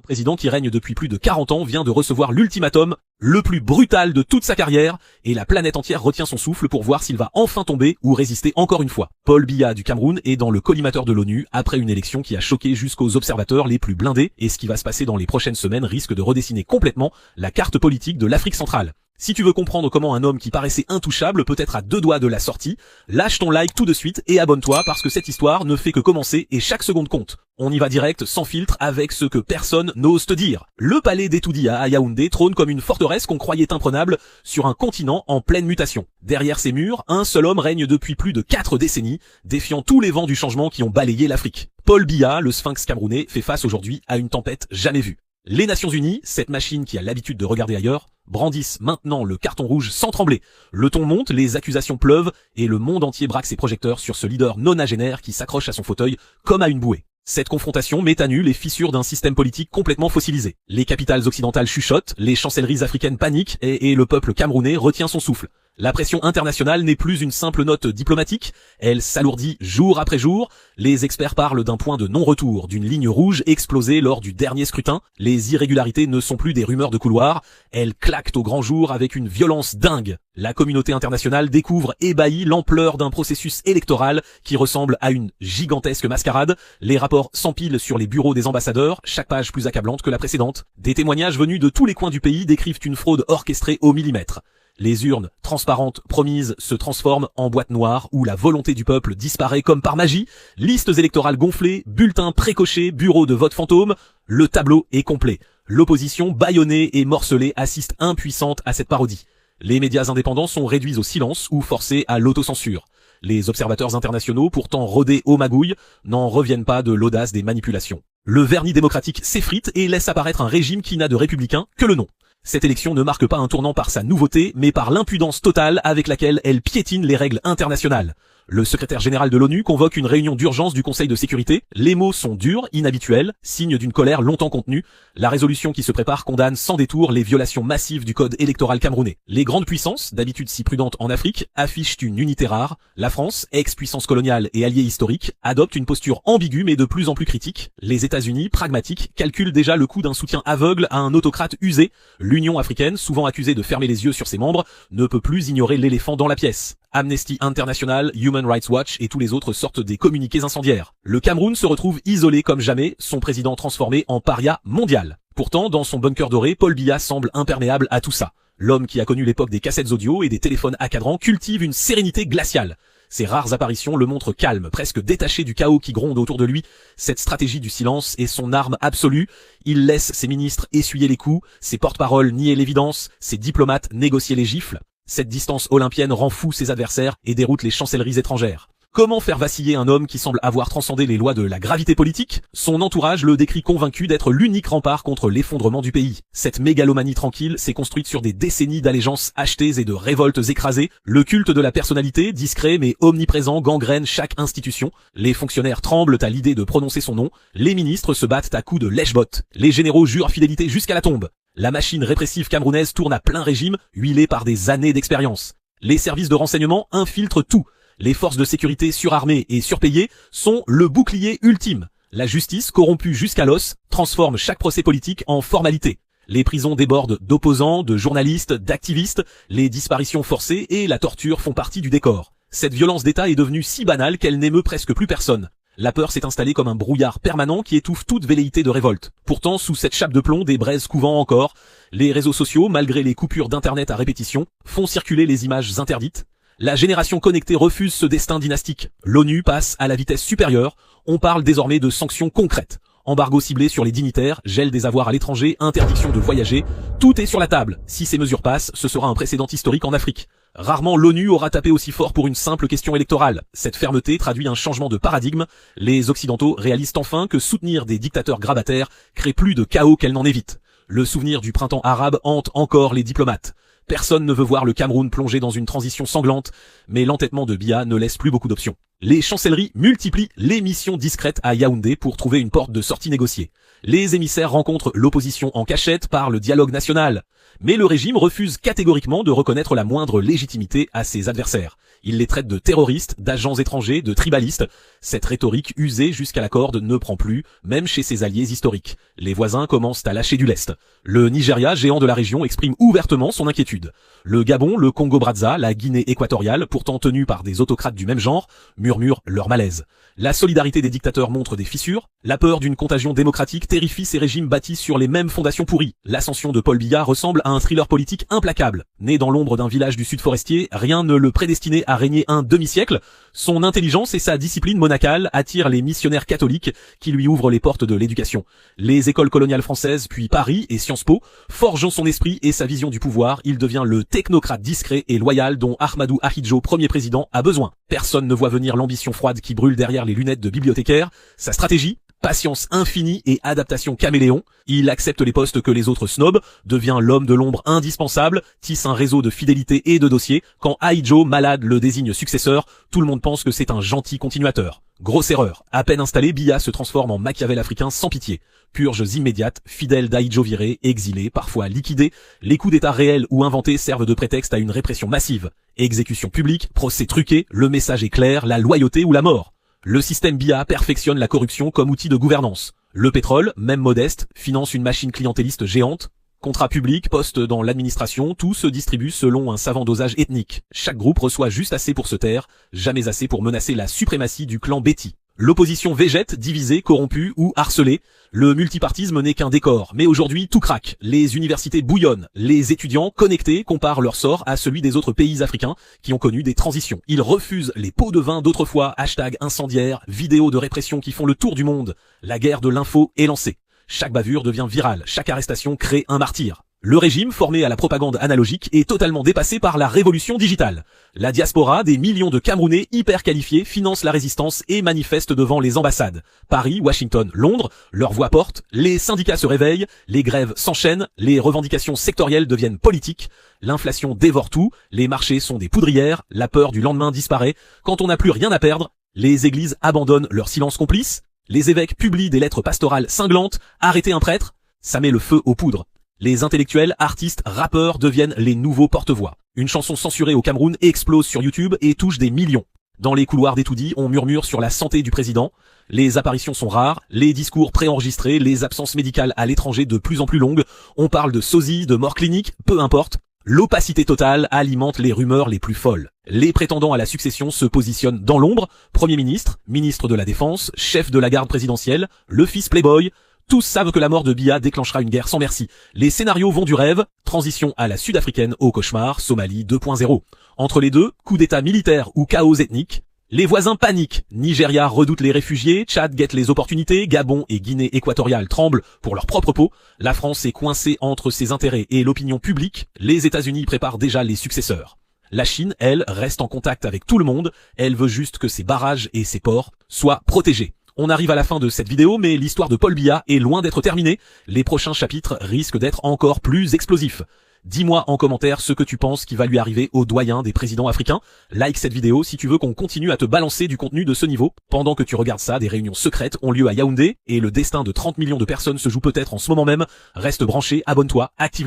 président qui règne depuis plus de 40 ans vient de recevoir l'ultimatum le plus brutal de toute sa carrière, et la planète entière retient son souffle pour voir s'il va enfin tomber ou résister encore une fois. Paul Biya du Cameroun est dans le collimateur de l'ONU après une élection qui a choqué jusqu'aux observateurs les plus blindés, et ce qui va se passer dans les prochaines semaines risque de redessiner complètement la carte politique de l'Afrique centrale. Si tu veux comprendre comment un homme qui paraissait intouchable peut être à 2 doigts de la sortie, lâche ton like tout de suite et abonne-toi parce que cette histoire ne fait que commencer et chaque seconde compte. On y va direct, sans filtre, avec ce que personne n'ose te dire. Le palais d'Etoudia à Yaoundé trône comme une forteresse qu'on croyait imprenable sur un continent en pleine mutation. Derrière ses murs, un seul homme règne depuis plus de 4 décennies, défiant tous les vents du changement qui ont balayé l'Afrique. Paul Biya, le sphinx camerounais, fait face aujourd'hui à une tempête jamais vue. Les Nations Unies, cette machine qui a l'habitude de regarder ailleurs, brandissent maintenant le carton rouge sans trembler. Le ton monte, les accusations pleuvent, et le monde entier braque ses projecteurs sur ce leader nonagénaire qui s'accroche à son fauteuil comme à une bouée. Cette confrontation met à nu les fissures d'un système politique complètement fossilisé. Les capitales occidentales chuchotent, les chancelleries africaines paniquent, et le peuple camerounais retient son souffle. La pression internationale n'est plus une simple note diplomatique, elle s'alourdit jour après jour. Les experts parlent d'un point de non-retour, d'une ligne rouge explosée lors du dernier scrutin. Les irrégularités ne sont plus des rumeurs de couloir, elles claquent au grand jour avec une violence dingue. La communauté internationale découvre ébahie l'ampleur d'un processus électoral qui ressemble à une gigantesque mascarade. Les rapports s'empilent sur les bureaux des ambassadeurs, chaque page plus accablante que la précédente. Des témoignages venus de tous les coins du pays décrivent une fraude orchestrée au millimètre. Les urnes transparentes promises se transforment en boîtes noires où la volonté du peuple disparaît comme par magie. Listes électorales gonflées, bulletins précochés, bureaux de vote fantômes. Le tableau est complet. L'opposition bâillonnée et morcelée assiste impuissante à cette parodie. Les médias indépendants sont réduits au silence ou forcés à l'autocensure. Les observateurs internationaux, pourtant rodés aux magouilles, n'en reviennent pas de l'audace des manipulations. Le vernis démocratique s'effrite et laisse apparaître un régime qui n'a de républicain que le nom. Cette élection ne marque pas un tournant par sa nouveauté, mais par l'impudence totale avec laquelle elle piétine les règles internationales. Le secrétaire général de l'ONU convoque une réunion d'urgence du Conseil de sécurité. Les mots sont durs, inhabituels, signe d'une colère longtemps contenue. La résolution qui se prépare condamne sans détour les violations massives du code électoral camerounais. Les grandes puissances, d'habitude si prudentes en Afrique, affichent une unité rare. La France, ex-puissance coloniale et alliée historique, adopte une posture ambiguë mais de plus en plus critique. Les États-Unis, pragmatiques, calculent déjà le coût d'un soutien aveugle à un autocrate usé. L'Union africaine, souvent accusée de fermer les yeux sur ses membres, ne peut plus ignorer l'éléphant dans la pièce. Amnesty International, Human Rights Watch et tous les autres sortent des communiqués incendiaires. Le Cameroun se retrouve isolé comme jamais, son président transformé en paria mondial. Pourtant, dans son bunker doré, Paul Biya semble imperméable à tout ça. L'homme qui a connu l'époque des cassettes audio et des téléphones à cadran cultive une sérénité glaciale. Ses rares apparitions le montrent calme, presque détaché du chaos qui gronde autour de lui. Cette stratégie du silence est son arme absolue. Il laisse ses ministres essuyer les coups, ses porte-paroles nier l'évidence, ses diplomates négocier les gifles. Cette distance olympienne rend fou ses adversaires et déroute les chancelleries étrangères. Comment faire vaciller un homme qui semble avoir transcendé les lois de la gravité politique? Son entourage le décrit convaincu d'être l'unique rempart contre l'effondrement du pays. Cette mégalomanie tranquille s'est construite sur des décennies d'allégeances achetées et de révoltes écrasées. Le culte de la personnalité, discret mais omniprésent, gangrène chaque institution. Les fonctionnaires tremblent à l'idée de prononcer son nom. Les ministres se battent à coups de lèche-bottes. Les généraux jurent fidélité jusqu'à la tombe. La machine répressive camerounaise tourne à plein régime, huilée par des années d'expérience. Les services de renseignement infiltrent tout. Les forces de sécurité surarmées et surpayées sont le bouclier ultime. La justice, corrompue jusqu'à l'os, transforme chaque procès politique en formalité. Les prisons débordent d'opposants, de journalistes, d'activistes, les disparitions forcées et la torture font partie du décor. Cette violence d'État est devenue si banale qu'elle n'émeut presque plus personne. La peur s'est installée comme un brouillard permanent qui étouffe toute velléité de révolte. Pourtant, sous cette chape de plomb, des braises couvant encore. Les réseaux sociaux, malgré les coupures d'internet à répétition, font circuler les images interdites. La génération connectée refuse ce destin dynastique. L'ONU passe à la vitesse supérieure. On parle désormais de sanctions concrètes. Embargo ciblé sur les dignitaires, gel des avoirs à l'étranger, interdiction de voyager. Tout est sur la table. Si ces mesures passent, ce sera un précédent historique en Afrique. Rarement l'ONU aura tapé aussi fort pour une simple question électorale. Cette fermeté traduit un changement de paradigme. Les Occidentaux réalisent enfin que soutenir des dictateurs grabataires crée plus de chaos qu'elle n'en évite. Le souvenir du printemps arabe hante encore les diplomates. Personne ne veut voir le Cameroun plongé dans une transition sanglante, mais l'entêtement de Biya ne laisse plus beaucoup d'options. Les chancelleries multiplient les missions discrètes à Yaoundé pour trouver une porte de sortie négociée. Les émissaires rencontrent l'opposition en cachette par le dialogue national. Mais le régime refuse catégoriquement de reconnaître la moindre légitimité à ses adversaires. Il les traite de terroristes, d'agents étrangers, de tribalistes. Cette rhétorique usée jusqu'à la corde ne prend plus, même chez ses alliés historiques. Les voisins commencent à lâcher du lest. Le Nigeria, géant de la région, exprime ouvertement son inquiétude. Le Gabon, le Congo-Brazza, la Guinée équatoriale, pourtant tenus par des autocrates du même genre, murmurent leur malaise. La solidarité des dictateurs montre des fissures. La peur d'une contagion démocratique terrifie ces régimes bâtis sur les mêmes fondations pourries. L'ascension de Paul Biya ressemble à un thriller politique implacable. Né dans l'ombre d'un village du sud forestier, rien ne le prédestinait à régner un demi-siècle. Son intelligence et sa discipline monacale attirent les missionnaires catholiques qui lui ouvrent les portes de l'éducation. Les écoles coloniales françaises, puis Paris et Sciences Po, forgeant son esprit et sa vision du pouvoir, il devient le technocrate discret et loyal dont Ahmadou Ahidjo, premier président, a besoin. Personne ne voit venir l'ambition froide qui brûle derrière les lunettes de bibliothécaire. Sa stratégie, patience infinie et adaptation caméléon. Il accepte les postes que les autres snobent, devient l'homme de l'ombre indispensable, tisse un réseau de fidélité et de dossiers. Quand Ahidjo, malade, le désigne successeur, tout le monde pense que c'est un gentil continuateur. Grosse erreur. À peine installé, Biya se transforme en Machiavel africain sans pitié. Purges immédiates, fidèles d'Ahidjo virés, exilés, parfois liquidés, les coups d'état réels ou inventés servent de prétexte à une répression massive. Exécution publique, procès truqués, le message est clair, la loyauté ou la mort. Le système Biya perfectionne la corruption comme outil de gouvernance. Le pétrole, même modeste, finance une machine clientéliste géante. Contrats publics, postes dans l'administration, tout se distribue selon un savant dosage ethnique. Chaque groupe reçoit juste assez pour se taire, jamais assez pour menacer la suprématie du clan Betty. L'opposition végète, divisée, corrompue ou harcelée. Le multipartisme n'est qu'un décor, mais aujourd'hui tout craque. Les universités bouillonnent, les étudiants connectés comparent leur sort à celui des autres pays africains qui ont connu des transitions. Ils refusent les pots de vin d'autrefois, #incendiaire, vidéos de répression qui font le tour du monde. La guerre de l'info est lancée. Chaque bavure devient virale, chaque arrestation crée un martyr. Le régime, formé à la propagande analogique, est totalement dépassé par la révolution digitale. La diaspora, des millions de Camerounais hyper qualifiés, finance la résistance et manifeste devant les ambassades. Paris, Washington, Londres, leur voix porte, les syndicats se réveillent, les grèves s'enchaînent, les revendications sectorielles deviennent politiques, l'inflation dévore tout, les marchés sont des poudrières, la peur du lendemain disparaît. Quand on n'a plus rien à perdre, les églises abandonnent leur silence complice, les évêques publient des lettres pastorales cinglantes, arrêtez un prêtre, ça met le feu aux poudres. Les intellectuels, artistes, rappeurs deviennent les nouveaux porte-voix. Une chanson censurée au Cameroun explose sur YouTube et touche des millions. Dans les couloirs d'Etoudi, on murmure sur la santé du président. Les apparitions sont rares, les discours préenregistrés, les absences médicales à l'étranger de plus en plus longues. On parle de sosie, de mort clinique, peu importe. L'opacité totale alimente les rumeurs les plus folles. Les prétendants à la succession se positionnent dans l'ombre. Premier ministre, ministre de la Défense, chef de la garde présidentielle, le fils playboy. Tous savent que la mort de Biya déclenchera une guerre sans merci. Les scénarios vont du rêve, transition à la sud-africaine au cauchemar, Somalie 2.0. Entre les deux, coup d'état militaire ou chaos ethnique. Les voisins paniquent. Nigeria redoute les réfugiés, Tchad guette les opportunités, Gabon et Guinée équatoriale tremblent pour leur propre peau. La France est coincée entre ses intérêts et l'opinion publique. Les États-Unis préparent déjà les successeurs. La Chine, elle, reste en contact avec tout le monde. Elle veut juste que ses barrages et ses ports soient protégés. On arrive à la fin de cette vidéo, mais l'histoire de Paul Biya est loin d'être terminée. Les prochains chapitres risquent d'être encore plus explosifs. Dis-moi en commentaire ce que tu penses qui va lui arriver au doyen des présidents africains. Like cette vidéo si tu veux qu'on continue à te balancer du contenu de ce niveau. Pendant que tu regardes ça, des réunions secrètes ont lieu à Yaoundé et le destin de 30 millions de personnes se joue peut-être en ce moment même. Reste branché, abonne-toi, active la